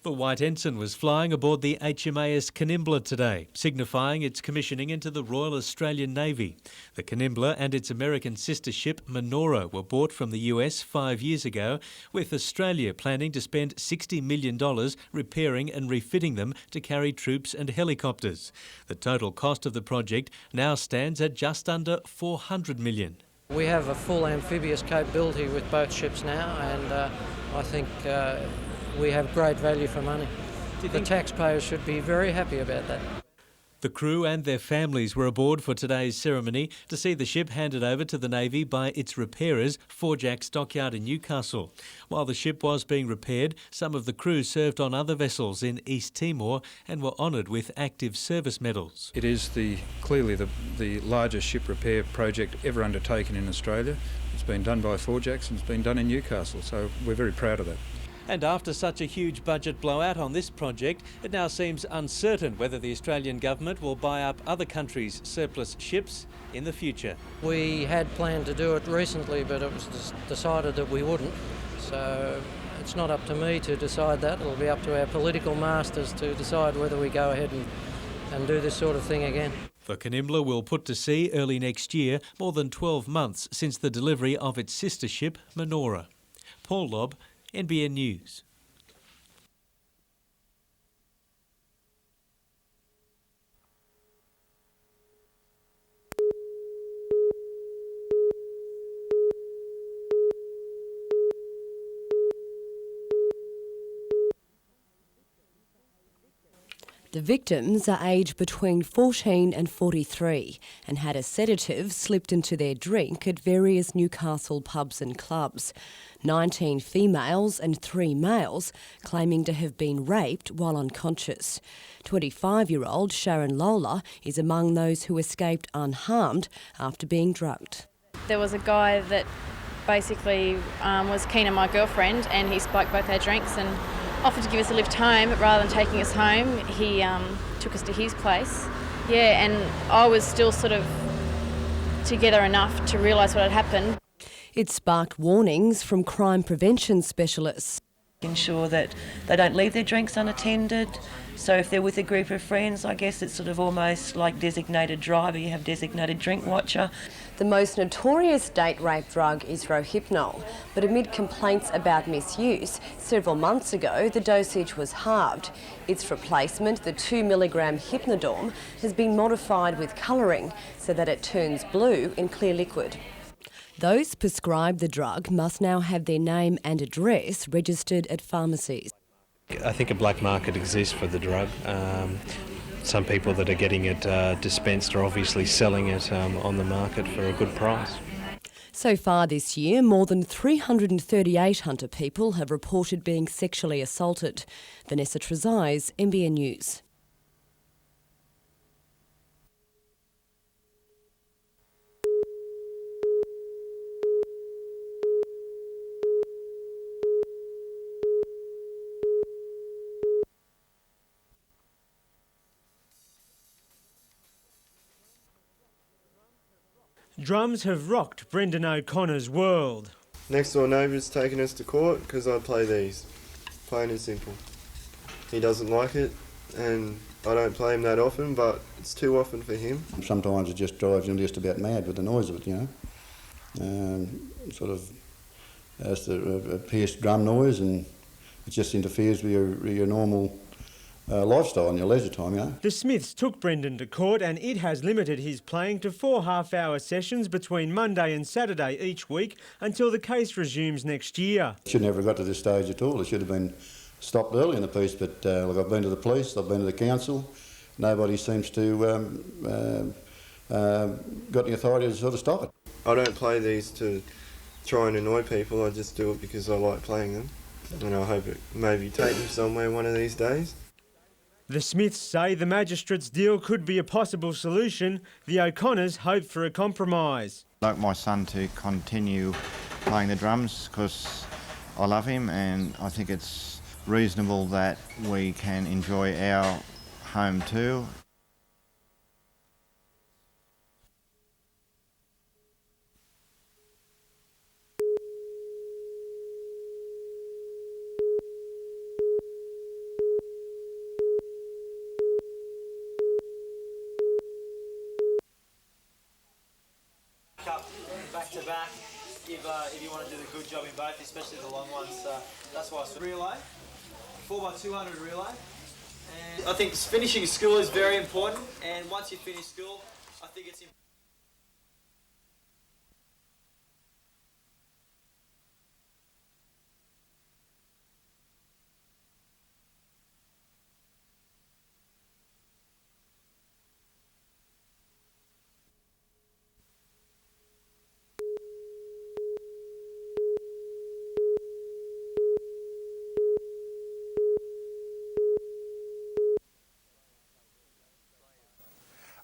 The White Ensign was flying aboard the HMAS Canimbla today, signifying its commissioning into the Royal Australian Navy. The Canimbla and its American sister ship Menora were bought from the US 5 years ago, with Australia planning to spend $60 million repairing and refitting them to carry troops and helicopters. The total cost of the project now stands at just under $400 million. We have a full amphibious capability with both ships now, and I think we have great value for money. The taxpayers should be very happy about that. The crew and their families were aboard for today's ceremony to see the ship handed over to the Navy by its repairers, Forjack Stockyard in Newcastle. While the ship was being repaired, some of the crew served on other vessels in East Timor and were honoured with active service medals. It is clearly the largest ship repair project ever undertaken in Australia. It's been done by Forjacks and it's been done in Newcastle, so we're very proud of that. And after such a huge budget blowout on this project, it now seems uncertain whether the Australian government will buy up other countries' surplus ships in the future. We had planned to do it recently, but it was decided that we wouldn't. So it's not up to me to decide that. It'll be up to our political masters to decide whether we go ahead and do this sort of thing again. The Canimbla will put to sea early next year, more than 12 months since the delivery of its sister ship, Menora. Paul Lobb, NBN News. The victims are aged between 14 and 43 and had a sedative slipped into their drink at various Newcastle pubs and clubs. 19 females and 3 males claiming to have been raped while unconscious. 25-year-old Sharon Lola is among those who escaped unharmed after being drugged. There was a guy that basically was keen on my girlfriend, and he spiked both our drinks and offered to give us a lift home, but rather than taking us home, he took us to his place. Yeah, and I was still sort of together enough to realise what had happened. It sparked warnings from crime prevention specialists. Ensure that they don't leave their drinks unattended. So if they're with a group of friends, I guess it's sort of almost like designated driver, you have designated drink watcher. The most notorious date rape drug is Rohypnol, but amid complaints about misuse, several months ago the dosage was halved. Its replacement, the 2 milligram Hypnodorm, has been modified with colouring so that it turns blue in clear liquid. Those prescribed the drug must now have their name and address registered at pharmacies. I think a black market exists for the drug. Some people that are getting it dispensed are obviously selling it on the market for a good price. So far this year, more than 338 Hunter people have reported being sexually assaulted. Vanessa Trezise, NBN News. Drums have rocked Brendan O'Connor's world. Next door neighbour's taken us to court because I play these. Plain and simple. He doesn't like it and I don't play him that often, but it's too often for him. Sometimes it just drives him just about mad with the noise of it, you know. Sort of has a pierced drum noise and it just interferes with your normal lifestyle in your leisure time, you know. The Smiths took Brendan to court and it has limited his playing to 4 half-hour sessions between Monday and Saturday each week until the case resumes next year. It should never have got to this stage at all. It should have been stopped early in the piece, but look, I've been to the police, I've been to the council. Nobody seems to got the authority to sort of stop it. I don't play these to try and annoy people, I just do it because I like playing them. And I hope it maybe take me somewhere one of these days. The Smiths say the magistrate's deal could be a possible solution. The O'Connors hope for a compromise. I'd like my son to continue playing the drums because I love him and I think it's reasonable that we can enjoy our home too. back if you want to do the good job in both, especially the long ones. That's why I relay, 4x200 relay. And I think finishing school is very important, and once you finish school, I think it's important.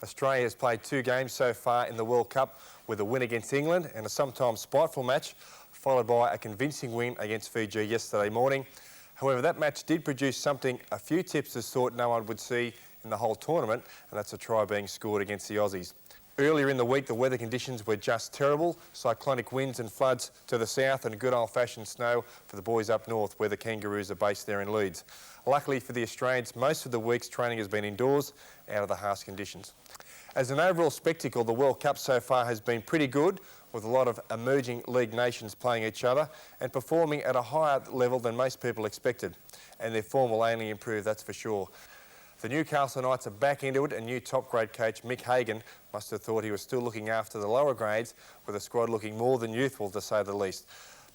Australia has played 2 games so far in the World Cup with a win against England and a sometimes spiteful match, followed by a convincing win against Fiji yesterday morning. However, that match did produce something a few tipsters thought no one would see in the whole tournament, and that's a try being scored against the Aussies. Earlier in the week, the weather conditions were just terrible. Cyclonic winds and floods to the south and good old-fashioned snow for the boys up north where the Kangaroos are based there in Leeds. Luckily for the Australians, most of the week's training has been indoors, out of the harsh conditions. As an overall spectacle, the World Cup so far has been pretty good, with a lot of emerging league nations playing each other and performing at a higher level than most people expected. And their form will only improve, that's for sure. The Newcastle Knights are back into it, and new top-grade coach Mick Hagan must have thought he was still looking after the lower grades, with the squad looking more than youthful, to say the least.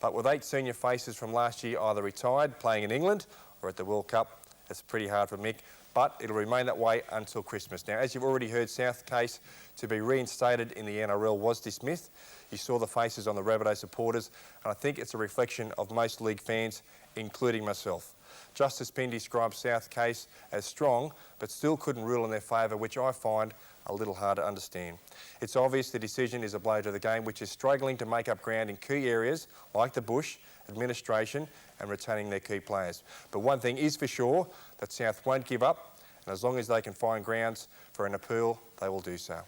But with 8 senior faces from last year either retired, playing in England, or at the World Cup, it's pretty hard for Mick, but it'll remain that way until Christmas. Now, as you've already heard, South case to be reinstated in the NRL was dismissed. You saw the faces on the Rabbitoh supporters, and I think it's a reflection of most league fans, including myself. Justice Pinn described South case as strong, but still couldn't rule in their favour, which I find a little hard to understand. It's obvious the decision is a blow to the game, which is struggling to make up ground in key areas like the bush, administration and retaining their key players. But one thing is for sure, that South won't give up, and as long as they can find grounds for an appeal, they will do so.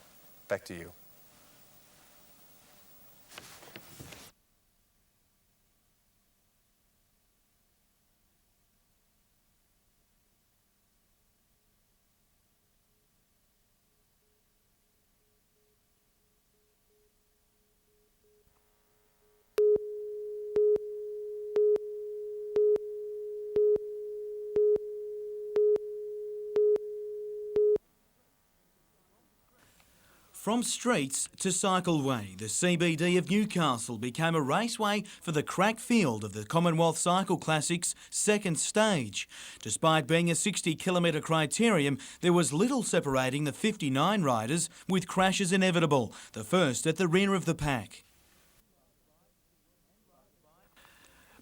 Back to you. From streets to cycleway, the CBD of Newcastle became a raceway for the crack field of the Commonwealth Cycle Classic's second stage. Despite being a 60-kilometre criterium, there was little separating the 59 riders, with crashes inevitable, the first at the rear of the pack.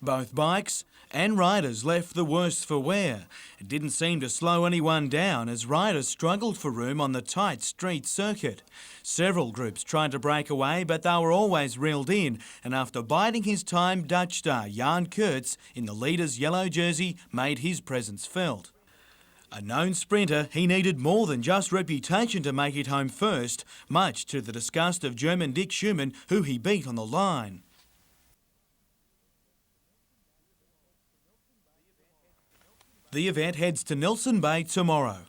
Both bikes and riders left the worse for wear. It didn't seem to slow anyone down as riders struggled for room on the tight street circuit. Several groups tried to break away, but they were always reeled in, and after biding his time, Dutch star Jan Kurtz in the leader's yellow jersey made his presence felt. A known sprinter, he needed more than just reputation to make it home first, much to the disgust of German Dick Schumann, who he beat on the line. The event heads to Nelson Bay tomorrow.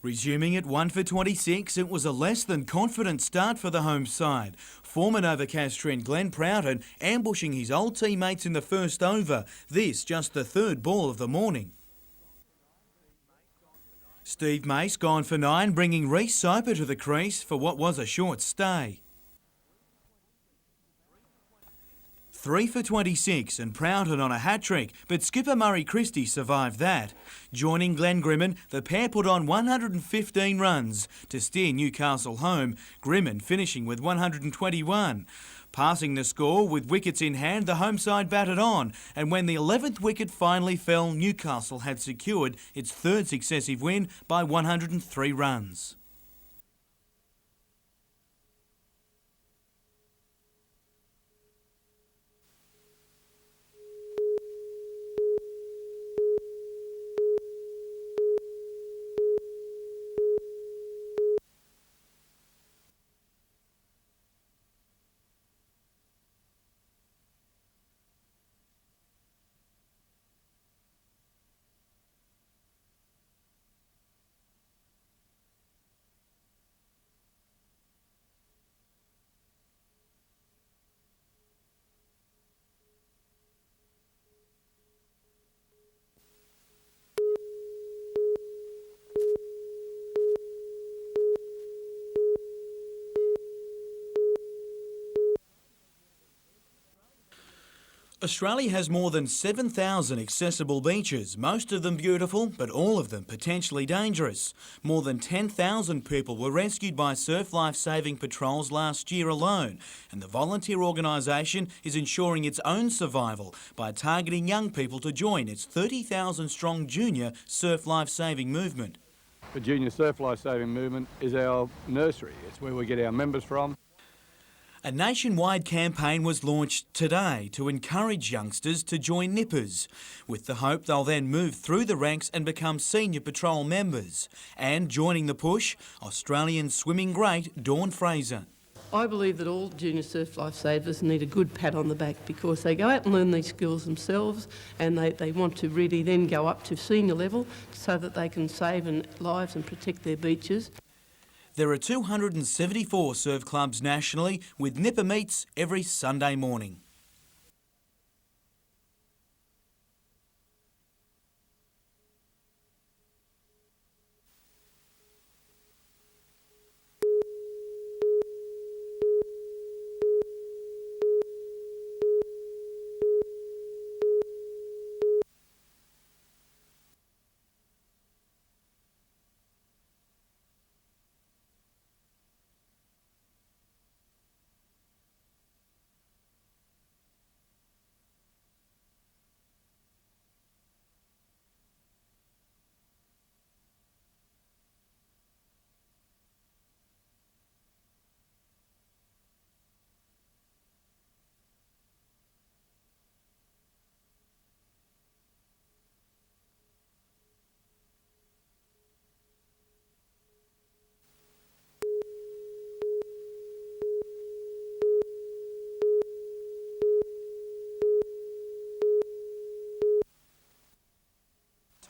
Resuming at 1 for 26, it was a less than confident start for the home side. Former Novocastrian Glenn Proughton ambushing his old teammates in the first over, this just the third ball of the morning. Steve Mace gone for 9, bringing Reece Soper to the crease for what was a short stay. 3 for 26 and Proughton on a hat-trick, but skipper Murray Christie survived that. Joining Glenn Grimman, the pair put on 115 runs to steer Newcastle home, Grimman finishing with 121. Passing the score with wickets in hand, the home side batted on, and when the 11th wicket finally fell, Newcastle had secured its third successive win by 103 runs. Australia has more than 7,000 accessible beaches, most of them beautiful, but all of them potentially dangerous. More than 10,000 people were rescued by surf life-saving patrols last year alone, and the volunteer organisation is ensuring its own survival by targeting young people to join its 30,000-strong junior surf life-saving movement. The Junior Surf Life-Saving Movement is our nursery. It's where we get our members from. A nationwide campaign was launched today to encourage youngsters to join nippers, with the hope they'll then move through the ranks and become senior patrol members. And joining the push, Australian swimming great Dawn Fraser. I believe that all junior surf lifesavers need a good pat on the back because they go out and learn these skills themselves, and they want to really then go up to senior level so that they can save lives and protect their beaches. There are 274 surf clubs nationally, with nipper meets every Sunday morning.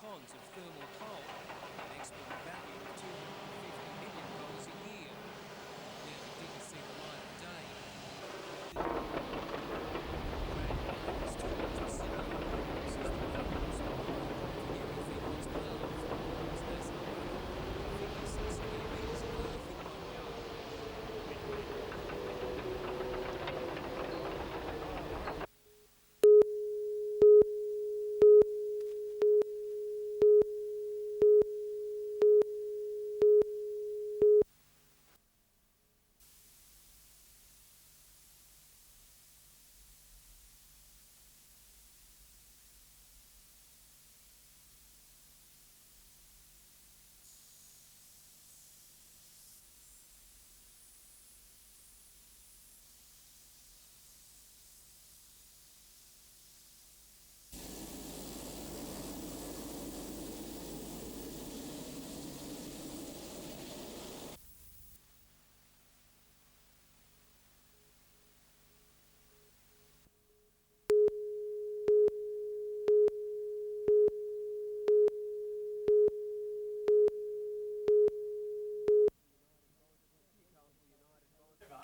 Tons of thermal coal, an export value of $250 million a year. Nearly didn't see the light of day.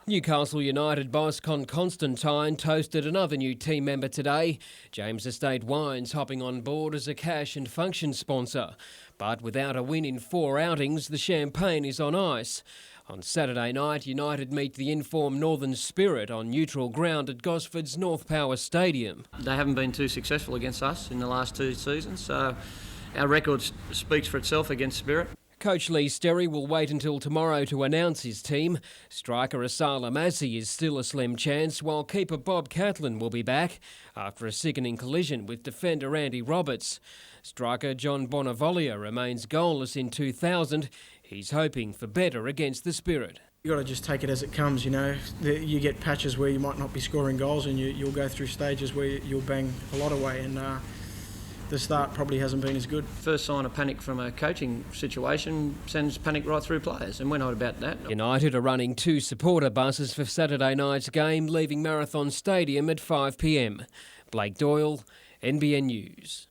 Newcastle United boss Con Constantine toasted another new team member today. James Estate Wines hopping on board as a cash and function sponsor. But without a win in 4 outings, the champagne is on ice. On Saturday night, United meet the informed Northern Spirit on neutral ground at Gosford's North Power Stadium. They haven't been too successful against us in the last 2 seasons, so our record speaks for itself against Spirit. Coach Lee Sterry will wait until tomorrow to announce his team. Striker Asala Massey is still a slim chance, while keeper Bob Catlin will be back after a sickening collision with defender Andy Roberts. Striker John Bonavolia remains goalless in 2000. He's hoping for better against the Spirit. You've got to just take it as it comes, you know. You get patches where you might not be scoring goals, and you'll go through stages where you'll bang a lot away, and the start probably hasn't been as good. First sign of panic from a coaching situation sends panic right through players, and we're not about that. United are running 2 supporter buses for Saturday night's game, leaving Marathon Stadium at 5 p.m. Blake Doyle, NBN News.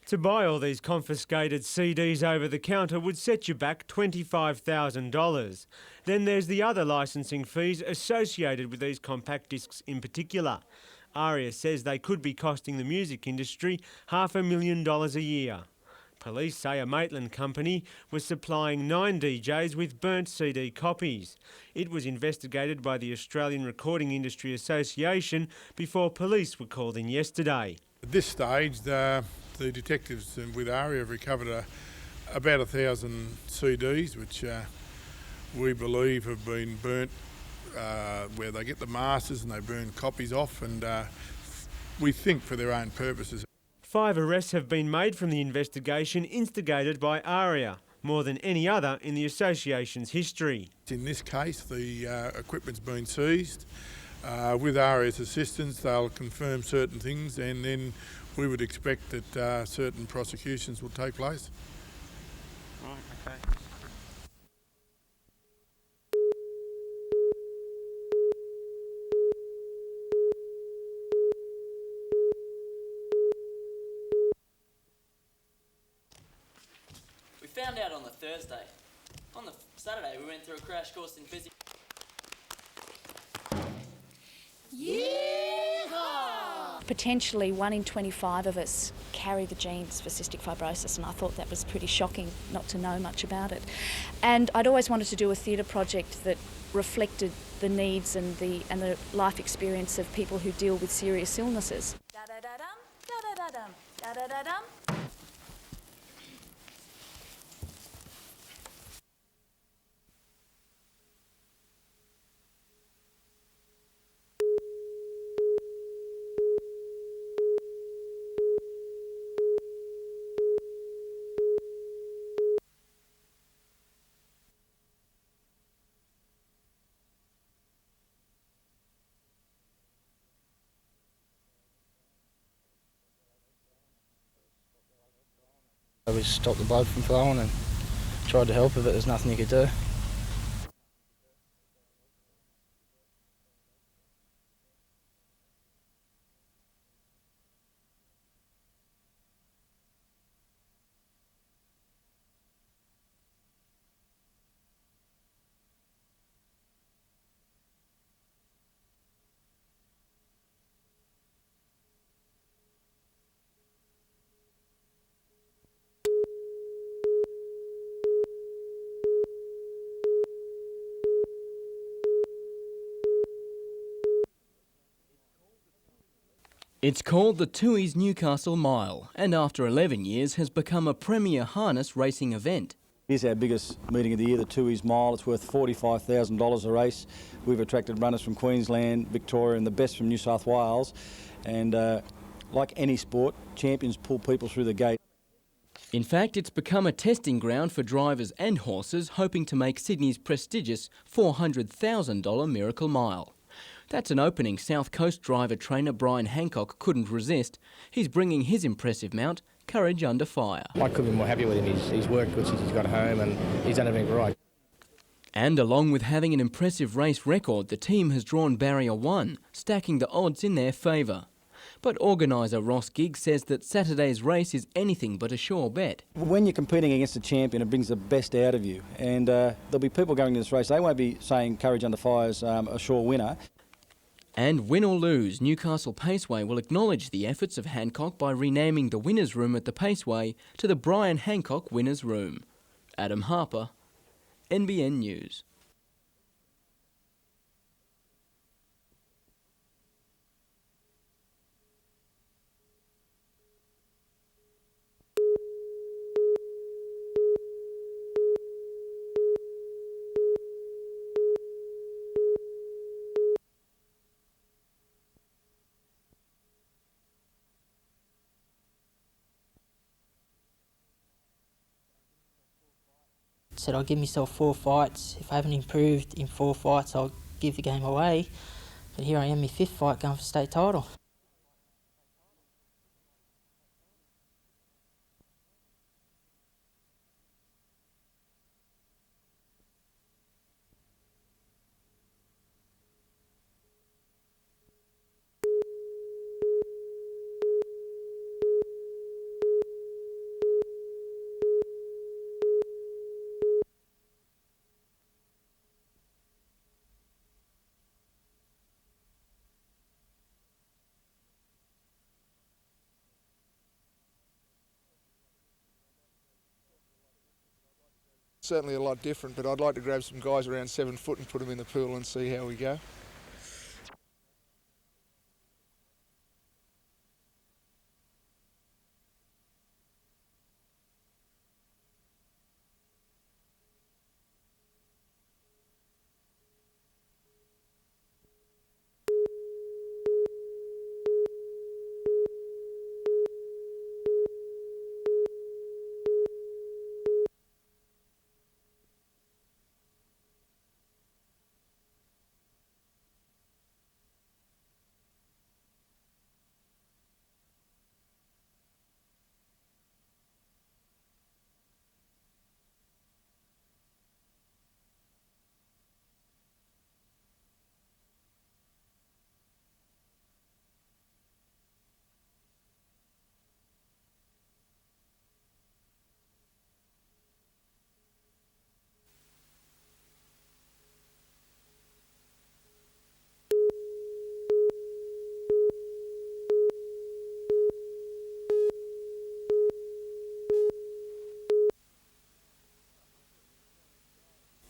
To buy all these confiscated CDs over the counter would set you back $25,000. Then there's the other licensing fees associated with these compact discs in particular. ARIA says they could be costing the music industry $500,000 a year. Police say a Maitland company was supplying 9 DJs with burnt CD copies. It was investigated by the Australian Recording Industry Association before police were called in yesterday. At this stage, the detectives with ARIA have recovered about 1,000 CDs, which we believe have been burnt, where they get the masters and they burn copies off, and we think for their own purposes. 5 arrests have been made from the investigation instigated by ARIA, more than any other in the association's history. In this case, the equipment's been seized. With ARIA's assistance, they'll confirm certain things, and then we would expect that certain prosecutions will take place. Right, okay. We found out on the Thursday. On the Saturday, we went through a crash course in physics. Potentially 1 in 25 of us carry the genes for cystic fibrosis, and I thought that was pretty shocking not to know much about it. And I'd always wanted to do a theatre project that reflected the needs and the life experience of people who deal with serious illnesses. We stopped the blood from flowing and tried to help her, but there's nothing you could do. It's called the Tooheys Newcastle Mile, and after 11 years has become a premier harness racing event. Here's our biggest meeting of the year, the Tooheys Mile. It's worth $45,000 a race. We've attracted runners from Queensland, Victoria and the best from New South Wales. And like any sport, champions pull people through the gate. In fact, it's become a testing ground for drivers and horses hoping to make Sydney's prestigious $400,000 Miracle Mile. That's an opening South Coast driver-trainer Brian Hancock couldn't resist. He's bringing his impressive mount, Courage Under Fire. I couldn't be more happy with him. He's worked good since he's got home and he's done everything right. And along with having an impressive race record, the team has drawn Barrier 1, stacking the odds in their favour. But organiser Ross Giggs says that Saturday's race is anything but a sure bet. When you're competing against a champion, it brings the best out of you. And there'll be people going to this race, they won't be saying Courage Under Fire's a sure winner. And win or lose, Newcastle Paceway will acknowledge the efforts of Hancock by renaming the Winners' Room at the Paceway to the Brian Hancock Winners' Room. Adam Harper, NBN News. Said I'll give myself 4 fights. If I haven't improved in 4 fights, I'll give the game away. But here I am, my 5th fight, going for state title. certainly a lot different, but I'd like to grab some guys around 7 foot and put them in the pool and see how we go.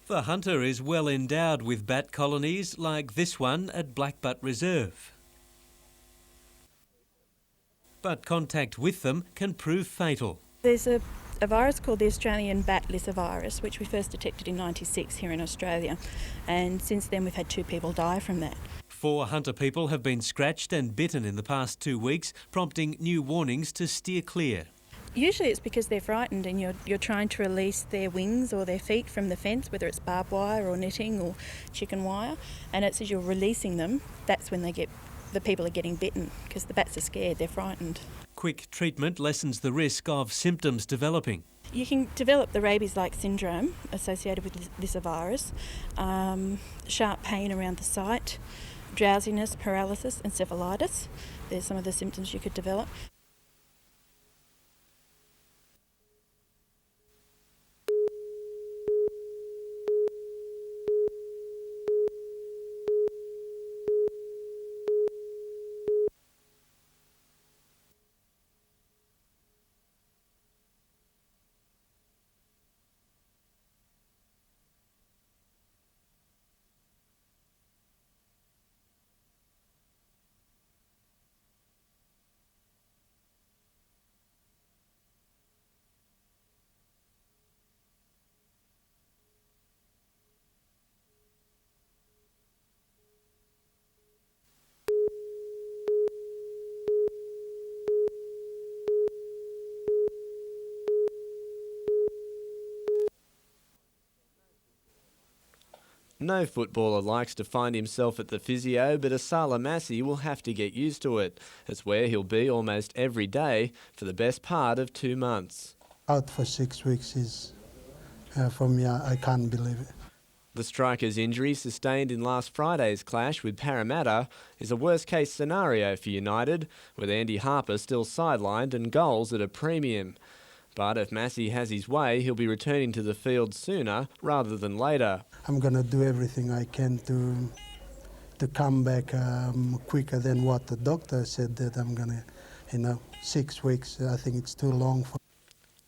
The hunter is well endowed with bat colonies like this one at Blackbutt Reserve. But contact with them can prove fatal. There's a virus called the Australian bat lyssavirus, which we first detected in '96 here in Australia, and since then we've had 2 people die from that. 4 hunter people have been scratched and bitten in the past 2 weeks, prompting new warnings to steer clear. Usually it's because they're frightened and you're trying to release their wings or their feet from the fence, whether it's barbed wire or netting or chicken wire, and it's as you're releasing them, that's when the people are getting bitten, because the bats are scared, they're frightened. Quick treatment lessens the risk of symptoms developing. You can develop the rabies-like syndrome associated with this virus, sharp pain around the site, drowsiness, paralysis, encephalitis. There's some of the symptoms you could develop. No footballer likes to find himself at the physio, but Asala Massi will have to get used to it. It's where he'll be almost every day for the best part of 2 months. Out for 6 weeks is, for me, I can't believe it. The striker's injury sustained in last Friday's clash with Parramatta is a worst-case scenario for United, with Andy Harper still sidelined and goals at a premium. But if Massi has his way, he'll be returning to the field sooner rather than later. I'm going to do everything I can to come back quicker than what the doctor said that I'm going to, 6 weeks, I think it's too long for.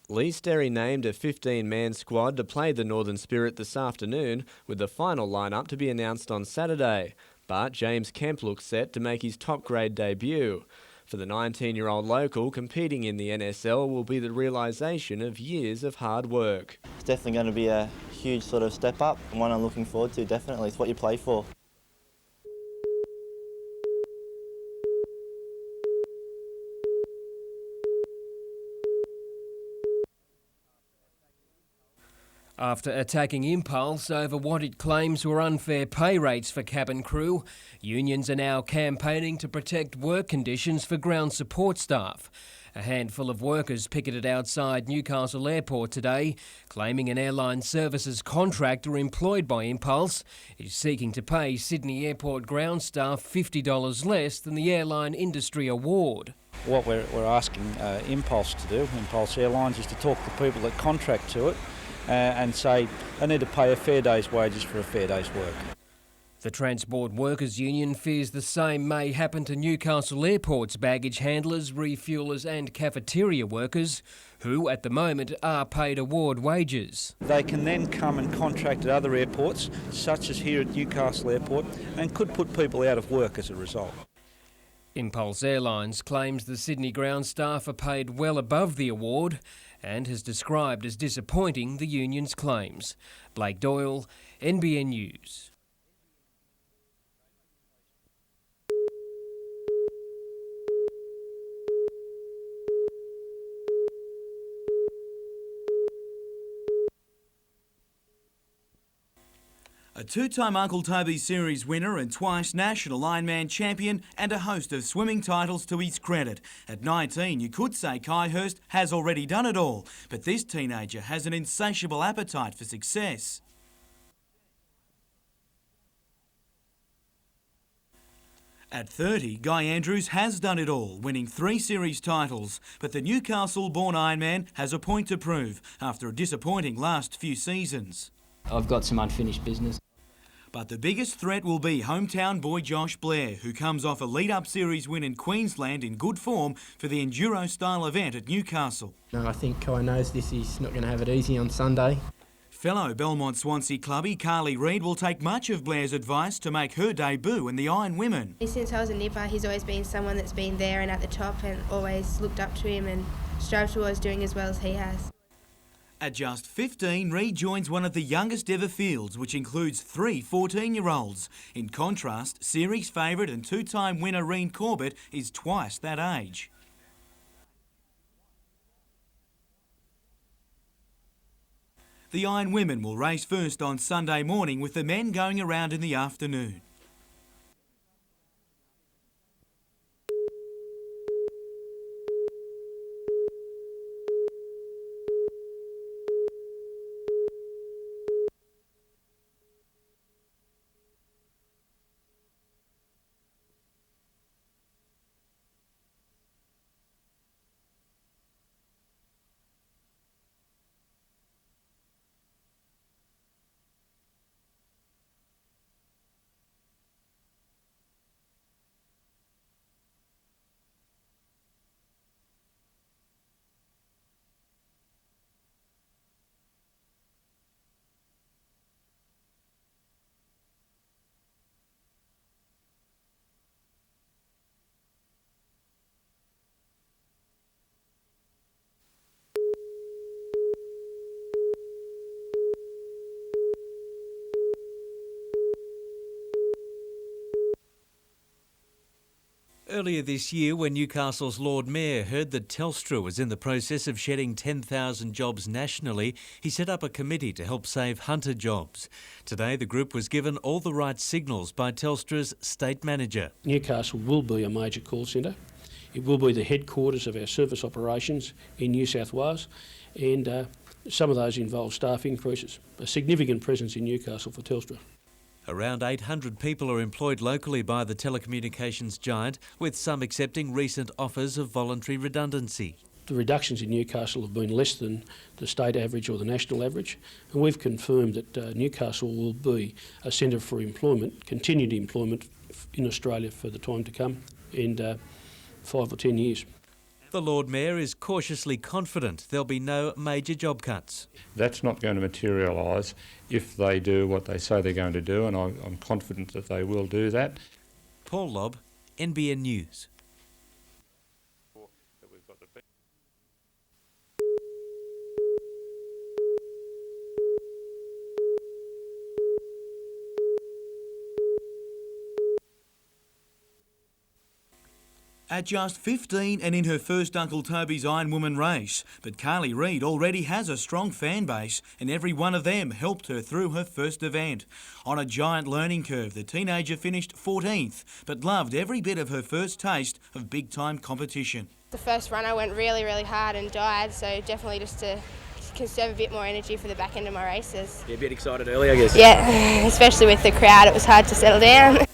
Lee Sterry named a 15-man squad to play the Northern Spirit this afternoon, with the final lineup to be announced on Saturday. But James Kemp looks set to make his top-grade debut. For the 19-year-old local, competing in the NSL will be the realisation of years of hard work. It's definitely going to be a huge sort of step up, and one I'm looking forward to, definitely. It's what you play for. After attacking Impulse over what it claims were unfair pay rates for cabin crew, unions are now campaigning to protect work conditions for ground support staff. A handful of workers picketed outside Newcastle Airport today, claiming an airline services contractor employed by Impulse is seeking to pay Sydney Airport ground staff $50 less than the airline industry award. What we're asking Impulse to do, Impulse Airlines, is to talk to people that contract to it, and say they need to pay a fair day's wages for a fair day's work. The Transport Workers Union fears the same may happen to Newcastle Airport's baggage handlers, refuelers and cafeteria workers, who at the moment are paid award wages. They can then come and contract at other airports, such as here at Newcastle Airport, and could put people out of work as a result. Impulse Airlines claims the Sydney ground staff are paid well above the award and has described as disappointing the union's claims. Blake Doyle, NBN News. A two-time Uncle Toby Series winner and twice national Ironman champion and a host of swimming titles to his credit. At 19, you could say Kai Hurst has already done it all, but this teenager has an insatiable appetite for success. At 30, Guy Andrews has done it all, winning 3 series titles, but the Newcastle-born Ironman has a point to prove after a disappointing last few seasons. I've got some unfinished business. But the biggest threat will be hometown boy Josh Blair, who comes off a lead-up series win in Queensland in good form for the enduro-style event at Newcastle. No, I think Kai knows this. He's not going to have it easy on Sunday. Fellow Belmont Swansea clubby Carly Reid will take much of Blair's advice to make her debut in the Iron Women. Since I was a nipper, he's always been someone that's been there and at the top and always looked up to him and strived towards doing as well as he has. At just 15, Reid joins one of the youngest ever fields, which includes 3 14-year-olds. In contrast, series favourite and 2-time winner Reen Corbett is twice that age. The Iron Women will race first on Sunday morning, with the men going around in the afternoon. Earlier this year, when Newcastle's Lord Mayor heard that Telstra was in the process of shedding 10,000 jobs nationally, he set up a committee to help save Hunter jobs. Today, the group was given all the right signals by Telstra's state manager. Newcastle will be a major call centre. It will be the headquarters of our service operations in New South Wales, and some of those involve staff increases. A significant presence in Newcastle for Telstra. Around 800 people are employed locally by the telecommunications giant, with some accepting recent offers of voluntary redundancy. The reductions in Newcastle have been less than the state average or the national average, and we've confirmed that Newcastle will be a centre for employment, continued employment in Australia for the time to come, and 5 or 10 years. The Lord Mayor is cautiously confident there'll be no major job cuts. That's not going to materialise if they do what they say they're going to do, and I'm confident that they will do that. Paul Lobb, NBN News. At just 15 and in her first Uncle Toby's Iron Woman race, but Carly Reid already has a strong fan base, and every one of them helped her through her first event. On a giant learning curve, the teenager finished 14th, but loved every bit of her first taste of big-time competition. The first run I went really, really hard and died, so definitely just to conserve a bit more energy for the back end of my races. You're a bit excited early, I guess. Yeah, especially with the crowd, it was hard to settle down.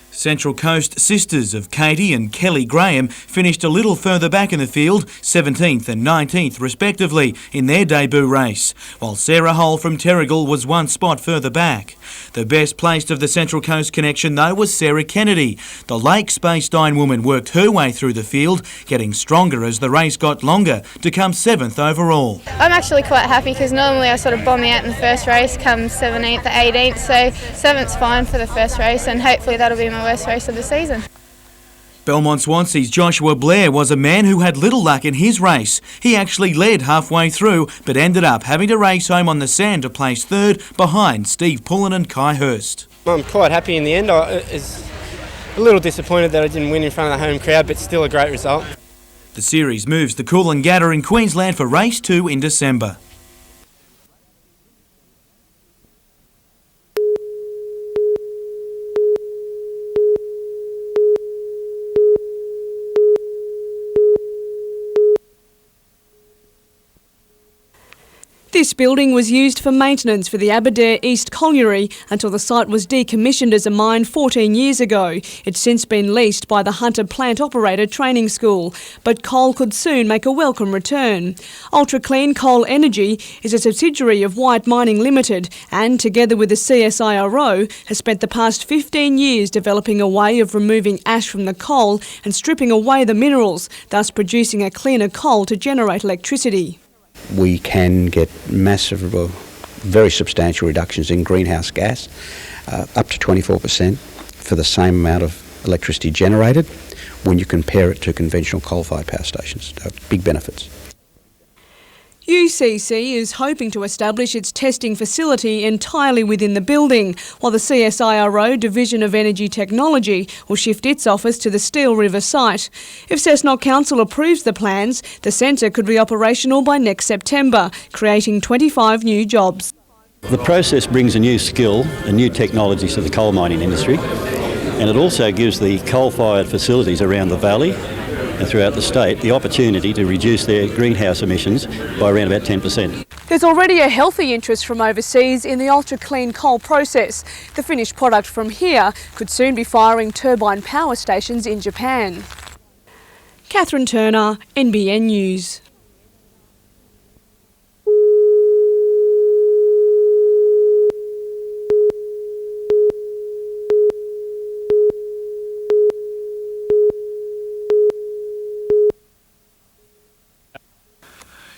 Central Coast sisters of Katie and Kelly Graham finished a little further back in the field, 17th and 19th respectively, in their debut race, while Sarah Hull from Terrigal was one spot further back. The best placed of the Central Coast connection, though, was Sarah Kennedy. The Lakes-based Iron woman worked her way through the field, getting stronger as the race got longer, to come 7th overall. I'm actually quite happy because normally I sort of bomb out in the first race, come 17th or 18th, so 7th's fine for the first race, and hopefully that'll be my worst race of the season. Belmont Swansea's Joshua Blair was a man who had little luck in his race. He actually led halfway through, but ended up having to race home on the sand to place 3rd behind Steve Pullen and Kai Hurst. I'm quite happy in the end. I was a little disappointed that I didn't win in front of the home crowd, but still a great result. The series moves to Coolangatta in Queensland for race 2 in December. This building was used for maintenance for the Aberdare East Colliery until the site was decommissioned as a mine 14 years ago. It's since been leased by the Hunter Plant Operator Training School, but coal could soon make a welcome return. Ultra Clean Coal Energy is a subsidiary of White Mining Limited and, together with the CSIRO, has spent the past 15 years developing a way of removing ash from the coal and stripping away the minerals, thus producing a cleaner coal to generate electricity. We can get massive, very substantial reductions in greenhouse gas, up to 24% for the same amount of electricity generated when you compare it to conventional coal-fired power stations. Big benefits. UCC is hoping to establish its testing facility entirely within the building, while the CSIRO Division of Energy Technology will shift its office to the Steel River site. If Cessnock Council approves the plans, the centre could be operational by next September, creating 25 new jobs. The process brings a new skill and new technologies to the coal mining industry, and it also gives the coal-fired facilities around the valley and throughout the state the opportunity to reduce their greenhouse emissions by around about 10%. There's already a healthy interest from overseas in the ultra-clean coal process. The finished product from here could soon be firing turbine power stations in Japan. Catherine Turner, NBN News.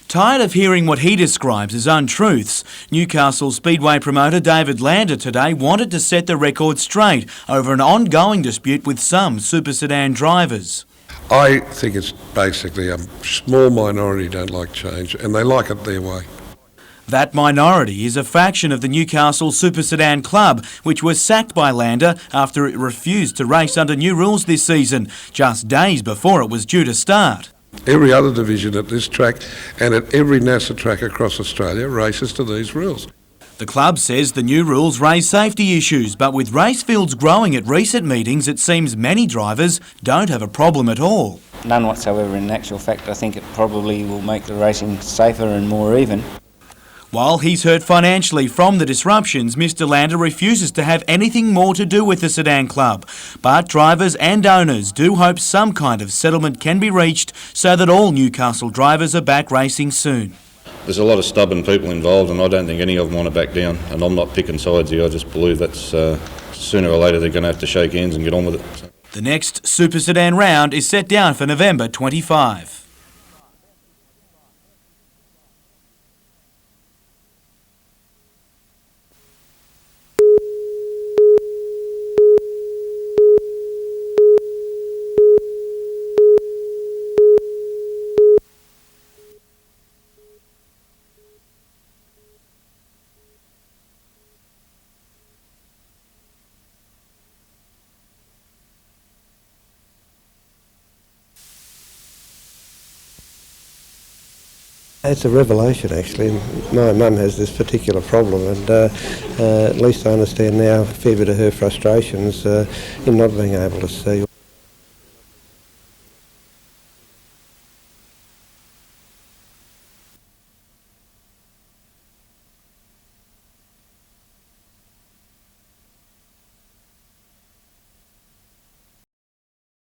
Tired of hearing what he describes as untruths, Newcastle Speedway promoter David Lander today wanted to set the record straight over an ongoing dispute with some super sedan drivers. I think it's basically a small minority don't like change and they like it their way. That minority is a faction of the Newcastle Super Sedan Club, which was sacked by Lander after it refused to race under new rules this season, just days before it was due to start. Every other division at this track and at every NASA track across Australia races to these rules. The club says the new rules raise safety issues, but with race fields growing at recent meetings, it seems many drivers don't have a problem at all. None whatsoever. In actual fact, I think it probably will make the racing safer and more even. While he's hurt financially from the disruptions, Mr Lander refuses to have anything more to do with the Sedan Club. But drivers and owners do hope some kind of settlement can be reached so that all Newcastle drivers are back racing soon. There's a lot of stubborn people involved and I don't think any of them want to back down. And I'm not picking sides here, I just believe that's sooner or later they're going to have to shake hands and get on with it. The next Super Sedan round is set down for November 25. It's a revelation actually. My mum has this particular problem and at least I understand now a fair bit of her frustrations in not being able to see.